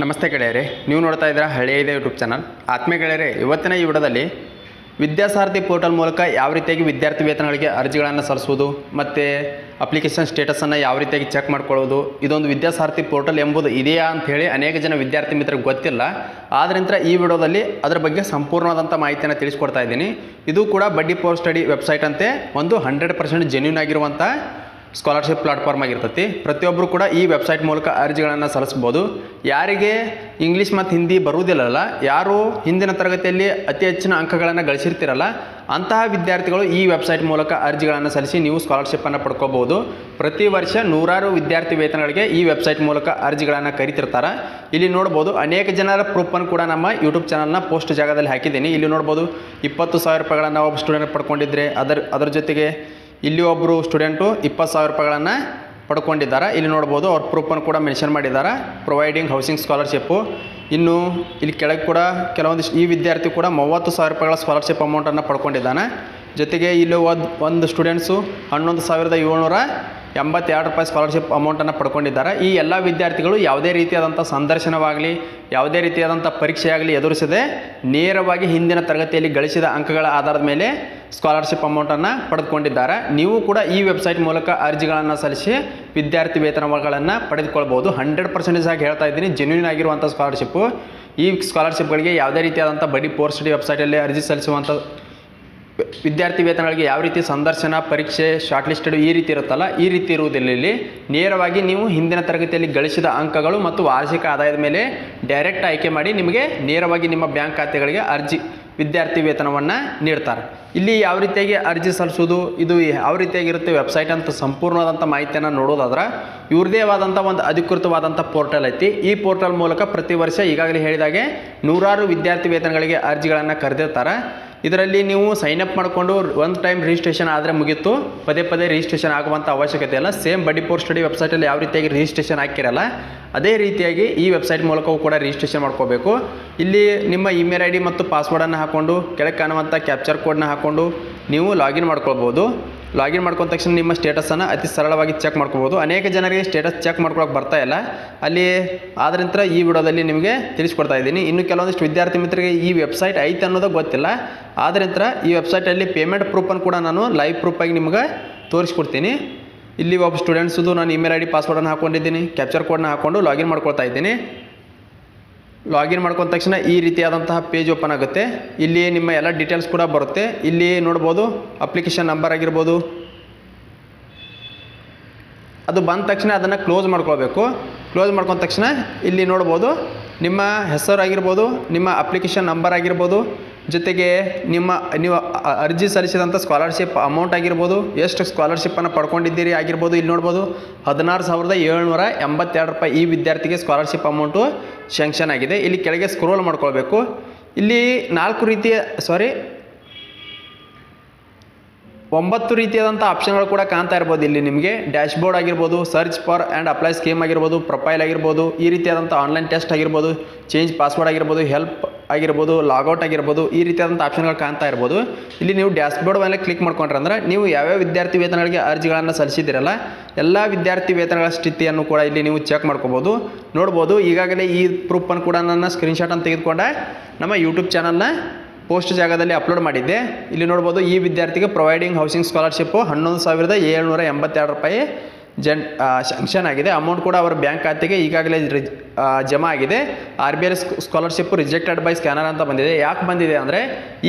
ನಮಸ್ತೆ ಗೆಳೆಯರೆ, ನೀವು ನೋಡ್ತಾ ಇದ್ದೀರಾ ಹಳೆಯ ಇದೆ ಯೂಟ್ಯೂಬ್ ಚಾನಲ್. ಆತ್ಮೀಯ ಗೆಳೆಯರೆ, ಇವತ್ತಿನ ಈ ವಿಡಿಯೋದಲ್ಲಿ ವಿದ್ಯಾಸಾರಥಿ ಪೋರ್ಟಲ್ ಮೂಲಕ ಯಾವ ರೀತಿಯಾಗಿ ವಿದ್ಯಾರ್ಥಿ ವೇತನಗಳಿಗೆ ಅರ್ಜಿಗಳನ್ನು ಸಲ್ಲಿಸುವುದು ಮತ್ತು ಅಪ್ಲಿಕೇಶನ್ ಸ್ಟೇಟಸನ್ನು ಯಾವ ರೀತಿಯಾಗಿ ಚೆಕ್ ಮಾಡ್ಕೊಳ್ಳೋದು, ಇದೊಂದು ವಿದ್ಯಾಸಾರಥಿ ಪೋರ್ಟಲ್ ಎಂಬುದು ಇದೆಯಾ ಅಂಥೇಳಿ ಅನೇಕ ಜನ ವಿದ್ಯಾರ್ಥಿ ಮಿತ್ರರಿಗೆ ಗೊತ್ತಿಲ್ಲ. ಆದ್ದರಿಂದ ಈ ವಿಡಿಯೋದಲ್ಲಿ ಅದರ ಬಗ್ಗೆ ಸಂಪೂರ್ಣವಾದಂಥ ಮಾಹಿತಿಯನ್ನು ತಿಳಿಸ್ಕೊಡ್ತಾ ಇದ್ದೀನಿ. ಇದು ಕೂಡ ಬಡ್ಡಿ ಪೋರ್ ಸ್ಟಡಿ ವೆಬ್ಸೈಟ್ ಅಂತೆ ಒಂದು 100% ಜೆನ್ಯೂನ್ ಆಗಿರುವಂಥ ಸ್ಕಾಲರ್ಶಿಪ್ ಪ್ಲಾಟ್ಫಾರ್ಮ್ ಆಗಿರ್ತೈತಿ. ಪ್ರತಿಯೊಬ್ಬರು ಕೂಡ ಈ ವೆಬ್ಸೈಟ್ ಮೂಲಕ ಅರ್ಜಿಗಳನ್ನು ಸಲ್ಲಿಸ್ಬೋದು. ಯಾರಿಗೆ ಇಂಗ್ಲೀಷ್ ಮತ್ತು ಹಿಂದಿ ಬರುವುದಿಲ್ಲಲ್ಲ, ಯಾರು ಹಿಂದಿನ ತರಗತಿಯಲ್ಲಿ ಅತಿ ಹೆಚ್ಚಿನ ಅಂಕಗಳನ್ನು ಗಳಿಸಿರ್ತಿರಲ್ಲ, ಅಂತಹ ವಿದ್ಯಾರ್ಥಿಗಳು ಈ ವೆಬ್ಸೈಟ್ ಮೂಲಕ ಅರ್ಜಿಗಳನ್ನು ಸಲ್ಲಿಸಿ ನೀವು ಸ್ಕಾಲರ್ಶಿಪ್ಪನ್ನು ಪಡ್ಕೋಬೋದು. ಪ್ರತಿ ವರ್ಷ ನೂರಾರು ವಿದ್ಯಾರ್ಥಿ ವೇತನಗಳಿಗೆ ಈ ವೆಬ್ಸೈಟ್ ಮೂಲಕ ಅರ್ಜಿಗಳನ್ನು ಕರಿತಿರ್ತಾರೆ. ಇಲ್ಲಿ ನೋಡ್ಬೋದು ಅನೇಕ ಜನರ ಪ್ರೂಫನ್ನು ಕೂಡ ನಮ್ಮ ಯೂಟ್ಯೂಬ್ ಚಾನಲ್ನ ಪೋಸ್ಟ್ ಜಾಗದಲ್ಲಿ ಹಾಕಿದ್ದೀನಿ. ಇಲ್ಲಿ ನೋಡ್ಬೋದು 20,000 ರೂಪಾಯಿಗಳನ್ನು ಒಬ್ಬ ಸ್ಟೂಡೆಂಟ್ ಪಡ್ಕೊಂಡಿದ್ರೆ, ಅದರ ಜೊತೆಗೆ ಇಲ್ಲಿ ಒಬ್ಬರು ಸ್ಟೂಡೆಂಟು 20,000 ರೂಪಾಯಿಗಳನ್ನು ಪಡ್ಕೊಂಡಿದ್ದಾರೆ. ಇಲ್ಲಿ ನೋಡ್ಬೋದು ಅವ್ರ ಪ್ರೂಫನ್ನು ಕೂಡ ಮೆನ್ಷನ್ ಮಾಡಿದ್ದಾರೆ, ಪ್ರೊವೈಡಿಂಗ್ ಹೌಸಿಂಗ್ ಸ್ಕಾಲರ್ಶಿಪ್ಪು. ಇನ್ನು ಇಲ್ಲಿ ಕೆಳಗೆ ಕೂಡ ಕೆಲವೊಂದಿಷ್ಟು ಈ ವಿದ್ಯಾರ್ಥಿ ಕೂಡ 30,000 ರೂಪಾಯಿಗಳ ಸ್ಕಾಲರ್ಶಿಪ್ ಅಮೌಂಟನ್ನು ಪಡ್ಕೊಂಡಿದ್ದಾನೆ. ಜೊತೆಗೆ ಇಲ್ಲಿ ಒಂದು ಸ್ಟೂಡೆಂಟ್ಸು 11,782 ರೂಪಾಯಿ ಸ್ಕಾಲರ್ಶಿಪ್ ಅಮೌಂಟನ್ನು ಪಡ್ಕೊಂಡಿದ್ದಾರೆ. ಈ ಎಲ್ಲ ವಿದ್ಯಾರ್ಥಿಗಳು ಯಾವುದೇ ರೀತಿಯಾದಂಥ ಸಂದರ್ಶನವಾಗಲಿ ಯಾವುದೇ ರೀತಿಯಾದಂಥ ಪರೀಕ್ಷೆ ಆಗಲಿ ಎದುರಿಸದೆ ನೇರವಾಗಿ ಹಿಂದಿನ ತರಗತಿಯಲ್ಲಿ ಗಳಿಸಿದ ಅಂಕಗಳ ಆಧಾರದ ಮೇಲೆ ಸ್ಕಾಲರ್ಶಿಪ್ ಅಮೌಂಟನ್ನು ಪಡೆದುಕೊಂಡಿದ್ದಾರೆ. ನೀವು ಕೂಡ ಈ ವೆಬ್ಸೈಟ್ ಮೂಲಕ ಅರ್ಜಿಗಳನ್ನು ಸಲ್ಲಿಸಿ ವಿದ್ಯಾರ್ಥಿ ವೇತನಗಳನ್ನು ಪಡೆದುಕೊಳ್ಬೋದು. 100% ಆಗಿ ಹೇಳ್ತಾ ಇದ್ದೀನಿ, ಜೆನ್ಯೂನ್ ಆಗಿರುವಂಥ ಸ್ಕಾಲರ್ಶಿಪ್ಪು. ಈ ಸ್ಕಾಲರ್ಶಿಪ್ಗಳಿಗೆ ಯಾವುದೇ ರೀತಿಯಾದಂಥ ಬಡ್ಡಿ ಪೋರ್ ಸ್ಟಡಿ ವೆಬ್ಸೈಟಲ್ಲಿ ಅರ್ಜಿ ಸಲ್ಲಿಸುವಂಥ ವಿದ್ಯಾರ್ಥಿ ವೇತನಗಳಿಗೆ ಯಾವ ರೀತಿ ಸಂದರ್ಶನ, ಪರೀಕ್ಷೆ, ಶಾರ್ಟ್ ಲಿಸ್ಟೆಡ್ ಈ ರೀತಿ ಇರುತ್ತಲ್ಲ, ಈ ರೀತಿ ಇರುವುದಿಲ್ಲ. ಇಲ್ಲಿ ನೇರವಾಗಿ ನೀವು ಹಿಂದಿನ ತರಗತಿಯಲ್ಲಿ ಗಳಿಸಿದ ಅಂಕಗಳು ಮತ್ತು ವಾರ್ಷಿಕ ಆದಾಯದ ಮೇಲೆ ಡೈರೆಕ್ಟ್ ಆಯ್ಕೆ ಮಾಡಿ ನಿಮಗೆ ನೇರವಾಗಿ ನಿಮ್ಮ ಬ್ಯಾಂಕ್ ಖಾತೆಗಳಿಗೆ ವಿದ್ಯಾರ್ಥಿ ವೇತನವನ್ನು ನೀಡ್ತಾರೆ. ಇಲ್ಲಿ ಯಾವ ರೀತಿಯಾಗಿ ಅರ್ಜಿ ಸಲ್ಲಿಸೋದು, ಇದು ಯಾವ ರೀತಿಯಾಗಿರುತ್ತೆ ವೆಬ್ಸೈಟ್ ಅಂತ ಸಂಪೂರ್ಣವಾದಂಥ ಮಾಹಿತಿಯನ್ನು ನೋಡೋದಾದ್ರೆ ಇವ್ರದೇ ಆದಂಥ ಒಂದು ಅಧಿಕೃತವಾದಂಥ ಪೋರ್ಟಲ್ ಐತಿ. ಈ ಪೋರ್ಟಲ್ ಮೂಲಕ ಪ್ರತಿ ವರ್ಷ ಈಗಾಗಲೇ ಹೇಳಿದಾಗೆ ನೂರಾರು ವಿದ್ಯಾರ್ಥಿ ವೇತನಗಳಿಗೆ ಅರ್ಜಿಗಳನ್ನು ಕರೆದಿರ್ತಾರೆ. ಇದರಲ್ಲಿ ನೀವು ಸೈನಪ್ ಮಾಡಿಕೊಂಡು ಒಂದು ಟೈಮ್ ರಿಜಿಸ್ಟ್ರೇಷನ್ ಆದರೆ ಮುಗೀತು, ಪದೇ ಪದೇ ರಿಜಿಸ್ಟ್ರೇಷನ್ ಆಗುವಂಥ ಅವಶ್ಯಕತೆ ಇಲ್ಲ. ಸೇಮ್ ಬಡ್ಡಿ ಪೋರ್ ಸ್ಟಡಿ ವೆಬ್ಸೈಟಲ್ಲಿ ಯಾವ ರೀತಿಯಾಗಿ ರಿಜಿಸ್ಟ್ರೇಷನ್ ಹಾಕಿರಲ್ಲ ಅದೇ ರೀತಿಯಾಗಿ ಈ ವೆಬ್ಸೈಟ್ ಮೂಲಕವೂ ಕೂಡ ರಿಜಿಸ್ಟ್ರೇಷನ್ ಮಾಡ್ಕೋಬೇಕು. ಇಲ್ಲಿ ನಿಮ್ಮ ಇಮೇಲ್ ID ಮತ್ತು ಪಾಸ್ವರ್ಡನ್ನು ಹಾಕ್ಕೊಂಡು ಕೆಳಗೆ ಕಾಣುವಂಥ ಕ್ಯಾಪ್ಚರ್ ಕೋಡ್ನ ಹಾಕ್ಕೊಂಡು ನೀವು ಲಾಗಿನ್ ಮಾಡ್ಕೊಳ್ಬೋದು. ಲಾಗಿನ್ ಮಾಡ್ಕೊಂಡ ತಕ್ಷಣ ನಿಮ್ಮ ಸ್ಟೇಟಸನ್ನು ಅತಿ ಸರಳವಾಗಿ ಚೆಕ್ ಮಾಡ್ಕೋಬೋದು. ಅನೇಕ ಜನರಿಗೆ ಸ್ಟೇಟಸ್ ಚೆಕ್ ಮಾಡ್ಕೊಳಕ್ಕೆ ಬರ್ತಾ ಇಲ್ಲ, ಅಲ್ಲಿ ಆದ್ದರಿಂದ ಈ ವಿಡಿಯೋದಲ್ಲಿ ನಿಮಗೆ ತಿಳಿಸ್ಕೊಡ್ತಾ ಇದ್ದೀನಿ. ಇನ್ನು ಕೆಲವೊಂದಿಷ್ಟು ವಿದ್ಯಾರ್ಥಿ ಮಿತ್ರರಿಗೆ ಈ ವೆಬ್ಸೈಟ್ ಐತೆ ಅನ್ನೋದು ಗೊತ್ತಿಲ್ಲ. ಆದ್ದರಿಂದ ಈ ವೆಬ್ಸೈಟಲ್ಲಿ ಪೇಮೆಂಟ್ ಪ್ರೂಫನ್ನು ಕೂಡ ನಾನು ಲೈವ್ ಪ್ರೂಫಾಗಿ ನಿಮಗೆ ತೋರಿಸ್ಕೊಡ್ತೀನಿ. ಇಲ್ಲಿ ಒಬ್ಬ ಸ್ಟೂಡೆಂಟ್ಸದು ನಾನು ಇಮೇಲ್ ID ಪಾಸ್ವರ್ಡನ್ನು ಹಾಕ್ಕೊಂಡಿದ್ದೀನಿ, ಕ್ಯಾಪ್ಚರ್ ಕೋಡ್ನ ಹಾಕ್ಕೊಂಡು ಲಾಗಿನ್ ಮಾಡ್ಕೊಳ್ತಾ ಇದ್ದೀನಿ. ಲಾಗಿನ್ ಮಾಡ್ಕೊಂಡ ತಕ್ಷಣ ಈ ರೀತಿಯಾದಂತಹ ಪೇಜ್ ಓಪನ್ ಆಗುತ್ತೆ. ಇಲ್ಲಿ ನಿಮ್ಮ ಎಲ್ಲ ಡೀಟೇಲ್ಸ್ ಕೂಡ ಬರುತ್ತೆ. ಇಲ್ಲಿ ನೋಡ್ಬೋದು ಅಪ್ಲಿಕೇಶನ್ ನಂಬರ್ ಆಗಿರ್ಬೋದು, ಅದು ಬಂದ ತಕ್ಷಣ ಅದನ್ನು ಕ್ಲೋಸ್ ಮಾಡ್ಕೊಳ್ಬೇಕು. ಕ್ಲೋಸ್ ಮಾಡ್ಕೊಂಡ ತಕ್ಷಣ ಇಲ್ಲಿ ನೋಡ್ಬೋದು ನಿಮ್ಮ ಹೆಸರು ಆಗಿರ್ಬೋದು, ನಿಮ್ಮ ಅಪ್ಲಿಕೇಶನ್ ನಂಬರ್ ಆಗಿರ್ಬೋದು, ಜೊತೆಗೆ ನೀವು ಅರ್ಜಿ ಸಲ್ಲಿಸಿದಂಥ ಸ್ಕಾಲರ್ಶಿಪ್ ಅಮೌಂಟ್ ಆಗಿರ್ಬೋದು, ಎಷ್ಟು ಸ್ಕಾಲರ್ಶಿಪ್ಪನ್ನು ಪಡ್ಕೊಂಡಿದ್ದೀರಿ ಆಗಿರ್ಬೋದು. ಇಲ್ಲಿ ನೋಡ್ಬೋದು 16,782 ರೂಪಾಯಿ ಈ ವಿದ್ಯಾರ್ಥಿಗೆ ಸ್ಕಾಲರ್ಶಿಪ್ ಅಮೌಂಟು ಶಾಂಕ್ಷನ್ ಆಗಿದೆ. ಇಲ್ಲಿ ಕೆಳಗೆ ಸ್ಕ್ರೋಲ್ ಮಾಡ್ಕೊಳ್ಬೇಕು. ಇಲ್ಲಿ 9 ರೀತಿಯಾದಂಥ ಆಪ್ಷನ್ಗಳು ಕೂಡ ಕಾಣ್ತಾ ಇರ್ಬೋದು. ಇಲ್ಲಿ ನಿಮಗೆ ಡ್ಯಾಶ್ಬೋರ್ಡ್ ಆಗಿರ್ಬೋದು, search for and apply scheme ಆಗಿರ್ಬೋದು, ಪ್ರೊಫೈಲ್ ಆಗಿರ್ಬೋದು, ಈ ರೀತಿಯಾದಂಥ ಆನ್ಲೈನ್ ಟೆಸ್ಟ್ ಆಗಿರ್ಬೋದು, ಚೇಂಜ್ ಪಾಸ್ವರ್ಡ್ ಆಗಿರ್ಬೋದು, ಹೆಲ್ಪ್ ಆಗಿರ್ಬೋದು, ಲಾಗೌಟ್ ಆಗಿರ್ಬೋದು, ಈ ರೀತಿಯಾದಂಥ ಆಪ್ಷನ್ಗಳು ಕಾಣ್ತಾ ಇರ್ಬೋದು. ಇಲ್ಲಿ ನೀವು ಡ್ಯಾಶ್ಬೋರ್ಡ್ ಮೇಲೆ ಕ್ಲಿಕ್ ಮಾಡ್ಕೊಂಡ್ರೆ ಅಂದ್ರೆ ನೀವು ಯಾವ್ಯಾವ ವಿದ್ಯಾರ್ಥಿ ವೇತನಗಳಿಗೆ ಅರ್ಜಿಗಳನ್ನು ಸಲ್ಲಿಸಿದಿರಲ್ಲ ಎಲ್ಲ ವಿದ್ಯಾರ್ಥಿ ವೇತನಗಳ ಸ್ಥಿತಿಯನ್ನು ಕೂಡ ಇಲ್ಲಿ ನೀವು ಚೆಕ್ ಮಾಡ್ಕೋಬೋದು. ನೋಡ್ಬೋದು ಈಗಾಗಲೇ ಈ ಪ್ರೂಫನ್ನು ಕೂಡ ನನ್ನ ಸ್ಕ್ರೀನ್ಶಾಟನ್ನು ತೆಗೆದುಕೊಂಡೆ ನಮ್ಮ ಯೂಟ್ಯೂಬ್ ಚಾನಲ್ನ ಪೋಸ್ಟ್ ಜಾಗದಲ್ಲಿ ಅಪ್ಲೋಡ್ ಮಾಡಿದ್ದೆ. ಇಲ್ಲಿ ನೋಡ್ಬೋದು ಈ ವಿದ್ಯಾರ್ಥಿಗೆ ಪ್ರೊವೈಡಿಂಗ್ ಹೌಸಿಂಗ್ ಸ್ಕಾಲರ್ಶಿಪ್ಪು 11,782 ರೂಪಾಯಿ ಶಾಂಕ್ಷನ್ ಆಗಿದೆ. ಅಮೌಂಟ್ ಕೂಡ ಅವರ ಬ್ಯಾಂಕ್ ಖಾತೆಗೆ ಈಗಾಗಲೇ ಜಮಾ ಆಗಿದೆ. RBI scholarship rejected by scanner ಅಂತ ಬಂದಿದೆ. ಯಾಕೆ ಬಂದಿದೆ ಅಂದರೆ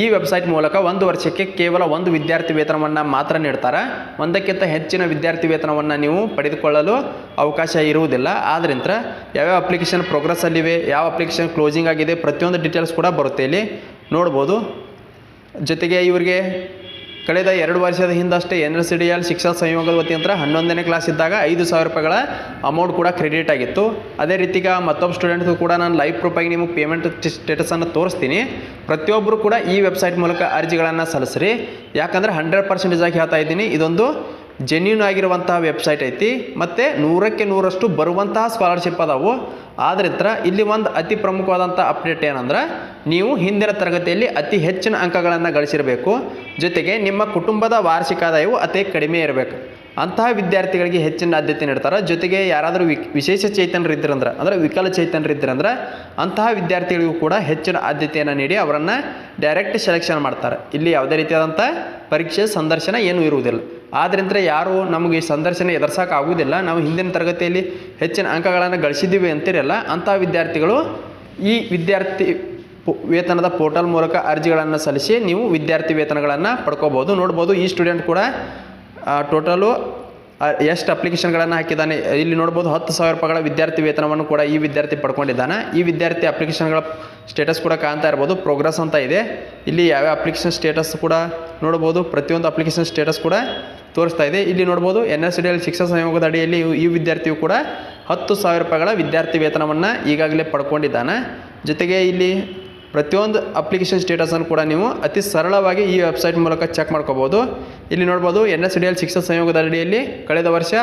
ಈ ವೆಬ್ಸೈಟ್ ಮೂಲಕ ಒಂದು ವರ್ಷಕ್ಕೆ ಕೇವಲ ಒಂದು ವಿದ್ಯಾರ್ಥಿ ವೇತನವನ್ನು ಮಾತ್ರ ನೀಡ್ತಾರೆ. ಒಂದಕ್ಕಿಂತ ಹೆಚ್ಚಿನ ವಿದ್ಯಾರ್ಥಿ ವೇತನವನ್ನು ನೀವು ಪಡೆದುಕೊಳ್ಳಲು ಅವಕಾಶ ಇರುವುದಿಲ್ಲ. ಆದ್ದರಿಂದ ಯಾವ್ಯಾವ ಅಪ್ಲಿಕೇಶನ್ ಪ್ರೋಗ್ರೆಸ್ಸಲ್ಲಿವೆ, ಯಾವ ಅಪ್ಲಿಕೇಶನ್ ಕ್ಲೋಸಿಂಗ್ ಆಗಿದೆ, ಪ್ರತಿಯೊಂದು ಡೀಟೇಲ್ಸ್ ಕೂಡ ಬರುತ್ತೆ ಇಲ್ಲಿ ನೋಡ್ಬೋದು. ಜೊತೆಗೆ ಇವರಿಗೆ ಕಳೆದ 2 ವರ್ಷದ ಹಿಂದಷ್ಟೇ NSDL ಶಿಕ್ಷಣ ಸಂಯೋಗದ ವತಿಯಿಂದ 11ನೇ ಕ್ಲಾಸ್ ಇದ್ದಾಗ 5,000 ರೂಪಾಯಿಗಳ ಅಮೌಂಟ್ ಕೂಡ ಕ್ರೆಡಿಟ್ ಆಗಿತ್ತು. ಅದೇ ರೀತಿಗೆ ಮತ್ತೊಬ್ಬ ಸ್ಟೂಡೆಂಟ್ಗೂ ಕೂಡ ನಾನು ಲೈವ್ ಪ್ರೂಫಾಗಿ ನಿಮಗೆ ಪೇಮೆಂಟ್ ಸ್ಟೇಟಸನ್ನು ತೋರಿಸ್ತೀನಿ. ಪ್ರತಿಯೊಬ್ಬರು ಕೂಡ ಈ ವೆಬ್ಸೈಟ್ ಮೂಲಕ ಅರ್ಜಿಗಳನ್ನು ಸಲ್ಲಿಸ್ರಿ. ಯಾಕಂದರೆ 100% ಆಗಿ ಹೇಳ್ತಾ ಇದ್ದೀನಿ, ಇದೊಂದು ಜೆನ್ಯೂನ್ ಆಗಿರುವಂತಹ ವೆಬ್ಸೈಟ್ ಐತಿ ಮತ್ತು 100ಕ್ಕೆ 100ರಷ್ಟು ಬರುವಂತಹ ಸ್ಕಾಲರ್ಶಿಪ್ ಅದಾವು. ಆದ್ದರಿಂದ ಇಲ್ಲಿ ಒಂದು ಅತಿ ಪ್ರಮುಖವಾದಂಥ ಅಪ್ಡೇಟ್ ಏನಂದ್ರೆ ನೀವು ಹಿಂದಿನ ತರಗತಿಯಲ್ಲಿ ಅತಿ ಹೆಚ್ಚಿನ ಅಂಕಗಳನ್ನು ಗಳಿಸಿರಬೇಕು. ಜೊತೆಗೆ ನಿಮ್ಮ ಕುಟುಂಬದ ವಾರ್ಷಿಕ ಆದಾಯವು ಅತಿ ಕಡಿಮೆ ಇರಬೇಕು. ಅಂತಹ ವಿದ್ಯಾರ್ಥಿಗಳಿಗೆ ಹೆಚ್ಚಿನ ಆದ್ಯತೆ ನೀಡ್ತಾರೆ. ಜೊತೆಗೆ ಯಾರಾದರೂ ವಿಶೇಷ ಚೈತನ್ಯರಿದ್ದರಂದ್ರೆ ಅಂದರೆ ವಿಕಲಚೇತನರಿದ್ದರಂದ್ರೆ ಅಂತಹ ವಿದ್ಯಾರ್ಥಿಗಳಿಗೂ ಕೂಡ ಹೆಚ್ಚಿನ ಆದ್ಯತೆಯನ್ನು ನೀಡಿ ಅವರನ್ನು ಡೈರೆಕ್ಟ್ ಸೆಲೆಕ್ಷನ್ ಮಾಡ್ತಾರೆ. ಇಲ್ಲಿ ಯಾವುದೇ ರೀತಿಯಾದಂಥ ಪರೀಕ್ಷೆ ಸಂದರ್ಶನ ಏನೂ ಇರುವುದಿಲ್ಲ. ಆದ್ದರಿಂದ ಯಾರು ನಮಗೆ ಈ ಸಂದರ್ಶನ ಎದುರಿಸೋಕ್ಕಾಗೋದಿಲ್ಲ, ನಾವು ಹಿಂದಿನ ತರಗತಿಯಲ್ಲಿ ಹೆಚ್ಚಿನ ಅಂಕಗಳನ್ನು ಗಳಿಸಿದ್ದೀವಿ ಅಂತಿರಲ್ಲ, ಅಂತಹ ವಿದ್ಯಾರ್ಥಿಗಳು ಈ ವಿದ್ಯಾರ್ಥಿ ವೇತನದ ಪೋರ್ಟಲ್ ಮೂಲಕ ಅರ್ಜಿಗಳನ್ನು ಸಲ್ಲಿಸಿ ನೀವು ವಿದ್ಯಾರ್ಥಿ ವೇತನಗಳನ್ನು ಪಡ್ಕೋಬೋದು. ನೋಡ್ಬೋದು ಈ ಸ್ಟೂಡೆಂಟ್ ಕೂಡ ಟೋಟಲು ಎಷ್ಟು ಅಪ್ಲಿಕೇಶನ್ಗಳನ್ನು ಹಾಕಿದ್ದಾನೆ. ಇಲ್ಲಿ ನೋಡ್ಬೋದು 10,000 ರೂಪಾಯಿಗಳ ವಿದ್ಯಾರ್ಥಿ ವೇತನವನ್ನು ಕೂಡ ಈ ವಿದ್ಯಾರ್ಥಿ ಪಡ್ಕೊಂಡಿದ್ದಾನೆ. ಈ ವಿದ್ಯಾರ್ಥಿ ಅಪ್ಲಿಕೇಶನ್ಗಳ ಸ್ಟೇಟಸ್ ಕೂಡ ಕಾಣ್ತಾ ಇರ್ಬೋದು, ಪ್ರೋಗ್ರೆಸ್ ಅಂತ ಇದೆ. ಇಲ್ಲಿ ಯಾವ್ಯಾವ ಅಪ್ಲಿಕೇಶನ್ ಸ್ಟೇಟಸ್ ಕೂಡ ನೋಡ್ಬೋದು, ಪ್ರತಿಯೊಂದು ಅಪ್ಲಿಕೇಶನ್ ಸ್ಟೇಟಸ್ ಕೂಡ ತೋರಿಸ್ತಾ ಇದೆ. ಇಲ್ಲಿ ನೋಡ್ಬೋದು NSDL ಶಿಕ್ಷಣ ಸಂಯೋಗದ ಅಡಿಯಲ್ಲಿ ಈ ವಿದ್ಯಾರ್ಥಿಯು ಕೂಡ 10,000 ರೂಪಾಯಿಗಳ ವಿದ್ಯಾರ್ಥಿ ವೇತನವನ್ನು ಈಗಾಗಲೇ ಪಡ್ಕೊಂಡಿದ್ದಾನೆ. ಜೊತೆಗೆ ಇಲ್ಲಿ ಪ್ರತಿಯೊಂದು ಅಪ್ಲಿಕೇಶನ್ ಸ್ಟೇಟಸನ್ನು ಕೂಡ ನೀವು ಅತಿ ಸರಳವಾಗಿ ಈ ವೆಬ್ಸೈಟ್ ಮೂಲಕ ಚೆಕ್ ಮಾಡ್ಕೋಬೋದು. ಇಲ್ಲಿ ನೋಡ್ಬೋದು NSDL ಶಿಕ್ಷಣ ಸಂಯೋಗದ ಅಡಿಯಲ್ಲಿ ಕಳೆದ ವರ್ಷ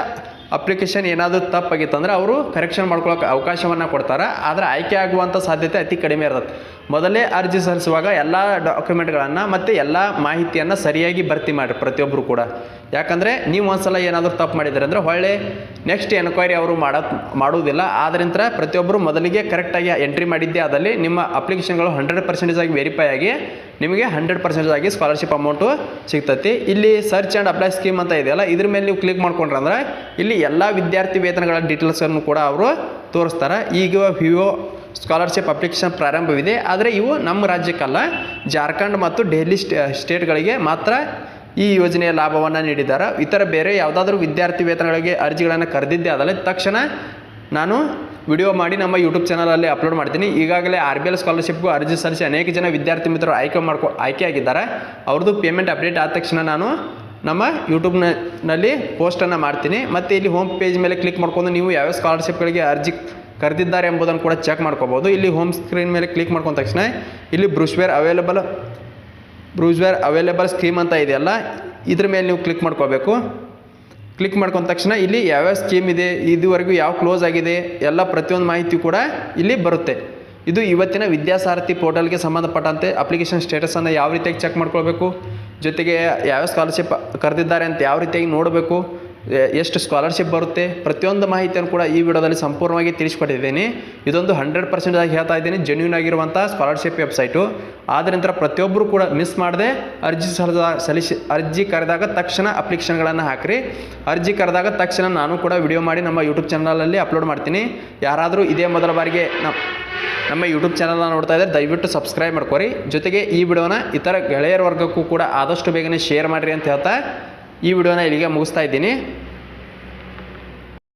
ಅಪ್ಲಿಕೇಶನ್ ಏನಾದರೂ ತಪ್ಪಾಗಿತ್ತು ಅಂದರೆ ಅವರು ಕರೆಕ್ಷನ್ ಮಾಡ್ಕೊಳ್ಳೋಕೆ ಅವಕಾಶವನ್ನು ಕೊಡ್ತಾರೆ. ಆದರೆ ಆಯ್ಕೆ ಆಗುವಂಥ ಸಾಧ್ಯತೆ ಅತಿ ಕಡಿಮೆ ಇರುತ್ತೆ. ಮೊದಲೇ ಅರ್ಜಿ ಸಲ್ಲಿಸುವಾಗ ಎಲ್ಲ ಡಾಕ್ಯುಮೆಂಟ್ಗಳನ್ನು ಮತ್ತು ಎಲ್ಲ ಮಾಹಿತಿಯನ್ನು ಸರಿಯಾಗಿ ಭರ್ತಿ ಮಾಡಿರಿ ಪ್ರತಿಯೊಬ್ಬರು ಕೂಡ. ಯಾಕಂದರೆ ನೀವು ಒಂದ್ಸಲ ಏನಾದರೂ ತಪ್ಪು ಮಾಡಿದರೆ ಅಂದರೆ ಹೊಳ್ಳೆ ನೆಕ್ಸ್ಟ್ ಎನ್ಕ್ವೈರಿ ಅವರು ಮಾಡುವುದಿಲ್ಲ. ಆದ್ದರಿಂದ ಪ್ರತಿಯೊಬ್ಬರು ಮೊದಲಿಗೆ ಕರೆಕ್ಟಾಗಿ ಎಂಟ್ರಿ ಮಾಡಿದ್ದೇ ಆದಲ್ಲಿ ನಿಮ್ಮ ಅಪ್ಲಿಕೇಶನ್ಗಳು 100% ಆಗಿ ವೆರಿಫೈ ಆಗಿ ನಿಮಗೆ 100% ಆಗಿ ಸ್ಕಾಲರ್ಶಿಪ್ ಅಮೌಂಟು ಸಿಗ್ತೈತಿ. ಇಲ್ಲಿ ಸರ್ಚ್ ಆ್ಯಂಡ್ ಅಪ್ಲೈ ಸ್ಕೀಮ್ ಅಂತ ಇದೆಯಲ್ಲ, ಇದ್ರ ಮೇಲೆ ನೀವು ಕ್ಲಿಕ್ ಮಾಡ್ಕೊಂಡ್ರೆ ಅಂದರೆ ಇಲ್ಲಿ ಎಲ್ಲ ವಿದ್ಯಾರ್ಥಿ ವೇತನಗಳ ಡೀಟೇಲ್ಸನ್ನು ಕೂಡ ಅವರು ತೋರಿಸ್ತಾರೆ. ಈಗ ವಿವೋ ಸ್ಕಾಲರ್ಶಿಪ್ ಅಪ್ಲಿಕೇಶನ್ ಪ್ರಾರಂಭವಿದೆ, ಆದರೆ ಇವು ನಮ್ಮ ರಾಜ್ಯಕ್ಕಲ್ಲ, ಜಾರ್ಖಂಡ್ ಮತ್ತು ಡೆಲ್ಲಿ ಸ್ಟೇಟ್ಗಳಿಗೆ ಮಾತ್ರ ಈ ಯೋಜನೆಯ ಲಾಭವನ್ನು ನೀಡಿದ್ದಾರೆ. ಇತರ ಬೇರೆ ಯಾವುದಾದ್ರೂ ವಿದ್ಯಾರ್ಥಿ ವೇತನಗಳಿಗೆ ಅರ್ಜಿಗಳನ್ನು ಕರೆದಿದ್ದೇ ಆದಲ್ಲಿ ತಕ್ಷಣ ನಾನು ವಿಡಿಯೋ ಮಾಡಿ ನಮ್ಮ ಯೂಟ್ಯೂಬ್ ಚಾನಲಲ್ಲಿ ಅಪ್ಲೋಡ್ ಮಾಡ್ತೀನಿ. ಈಗಾಗಲೇ RBL ಸ್ಕಾಲರ್ಶಿಪ್ಗೂ ಅರ್ಜಿ ಸಲ್ಲಿಸಿ ಅನೇಕ ಜನ ವಿದ್ಯಾರ್ಥಿ ಮಿತ್ರರು ಆಯ್ಕೆಯಾಗಿದ್ದಾರೆ. ಅವ್ರದ್ದು ಪೇಮೆಂಟ್ ಅಪ್ಡೇಟ್ ಆದ ತಕ್ಷಣ ನಾನು ನಮ್ಮ ಯೂಟ್ಯೂಬ್ನಲ್ಲಿ ಪೋಸ್ಟನ್ನು ಮಾಡ್ತೀನಿ. ಮತ್ತು ಇಲ್ಲಿ ಹೋಮ್ ಪೇಜ್ ಮೇಲೆ ಕ್ಲಿಕ್ ಮಾಡ್ಕೊಂಡು ನೀವು ಯಾವ್ಯಾವ ಸ್ಕಾಲರ್ಶಿಪ್ಗಳಿಗೆ ಅರ್ಜಿ ಕರೆದಿದ್ದಾರೆ ಎಂಬುದನ್ನು ಕೂಡ ಚೆಕ್ ಮಾಡ್ಕೋಬೋದು. ಇಲ್ಲಿ ಹೋಮ್ ಸ್ಕ್ರೀನ್ ಮೇಲೆ ಕ್ಲಿಕ್ ಮಾಡ್ಕೊಂಡ ತಕ್ಷಣ ಇಲ್ಲಿ ಬ್ರೂಸ್ವೇರ್ ಅವೈಲೇಬಲ್ ಸ್ಕೀಮ್ ಅಂತ ಇದೆಯಲ್ಲ, ಇದ್ರ ಮೇಲೆ ನೀವು ಕ್ಲಿಕ್ ಮಾಡ್ಕೋಬೇಕು. ಕ್ಲಿಕ್ ಮಾಡ್ಕೊಂಡ ತಕ್ಷಣ ಇಲ್ಲಿ ಯಾವ್ಯಾವ ಸ್ಕೀಮ್ ಇದೆ, ಇದುವರೆಗೂ ಯಾವ ಕ್ಲೋಸ್ ಆಗಿದೆ, ಎಲ್ಲ ಪ್ರತಿಯೊಂದು ಮಾಹಿತಿ ಕೂಡ ಇಲ್ಲಿ ಬರುತ್ತೆ. ಇದು ಇವತ್ತಿನ ವಿದ್ಯಾಸಾರಥಿ ಪೋರ್ಟಲ್ಗೆ ಸಂಬಂಧಪಟ್ಟಂತೆ ಅಪ್ಲಿಕೇಶನ್ ಸ್ಟೇಟಸನ್ನು ಯಾವ ರೀತಿಯಾಗಿ ಚೆಕ್ ಮಾಡ್ಕೊಳ್ಬೇಕು, ಜೊತೆಗೆ ಯಾವ್ಯಾವ ಸ್ಕಾಲರ್ಶಿಪ್ ಕರೆದಿದ್ದಾರೆ ಅಂತ ಯಾವ ರೀತಿಯಾಗಿ ನೋಡಬೇಕು, ಎಷ್ಟು ಸ್ಕಾಲರ್ಶಿಪ್ ಬರುತ್ತೆ, ಪ್ರತಿಯೊಂದು ಮಾಹಿತಿಯನ್ನು ಕೂಡ ಈ ವಿಡಿಯೋದಲ್ಲಿ ಸಂಪೂರ್ಣವಾಗಿ ತಿಳಿಸ್ಕೊಟ್ಟಿದ್ದೀನಿ. ಇದೊಂದು 100% ಆಗಿ ಹೇಳ್ತಾ ಇದ್ದೀನಿ, ಜೆನ್ಯೂನ್ ಆಗಿರುವಂಥ ಸ್ಕಾಲರ್ಶಿಪ್ ವೆಬ್ಸೈಟು. ಆದ್ದರಿಂದ ಪ್ರತಿಯೊಬ್ಬರು ಕೂಡ ಮಿಸ್ ಮಾಡದೆ ಅರ್ಜಿ ಕರೆದಾಗ ತಕ್ಷಣ ಅಪ್ಲಿಕೇಶನ್ಗಳನ್ನು ಹಾಕಿರಿ. ಅರ್ಜಿ ಕರೆದಾಗ ತಕ್ಷಣ ನಾನು ಕೂಡ ವಿಡಿಯೋ ಮಾಡಿ ನಮ್ಮ ಯೂಟ್ಯೂಬ್ ಚಾನಲಲ್ಲಿ ಅಪ್ಲೋಡ್ ಮಾಡ್ತೀನಿ. ಯಾರಾದರೂ ಇದೇ ಮೊದಲ ಬಾರಿಗೆ ನಮ್ಮ ಯೂಟ್ಯೂಬ್ ಚಾನಲ್ನ ನೋಡ್ತಾ ಇದ್ದರೆ ದಯವಿಟ್ಟು ಸಬ್ಸ್ಕ್ರೈಬ್ ಮಾಡ್ಕೊರಿ. ಜೊತೆಗೆ ಈ ವಿಡಿಯೋನ ಇತರ ಗೆಳೆಯರ ವರ್ಗಕ್ಕೂ ಕೂಡ ಆದಷ್ಟು ಬೇಗನೆ ಶೇರ್ ಮಾಡಿರಿ ಅಂತ ಹೇಳ್ತಾ ಈ ವಿಡಿಯೋನ ಇಲ್ಲಿಗೆ ಮುಗಿಸ್ತಾ ಇದ್ದೀನಿ.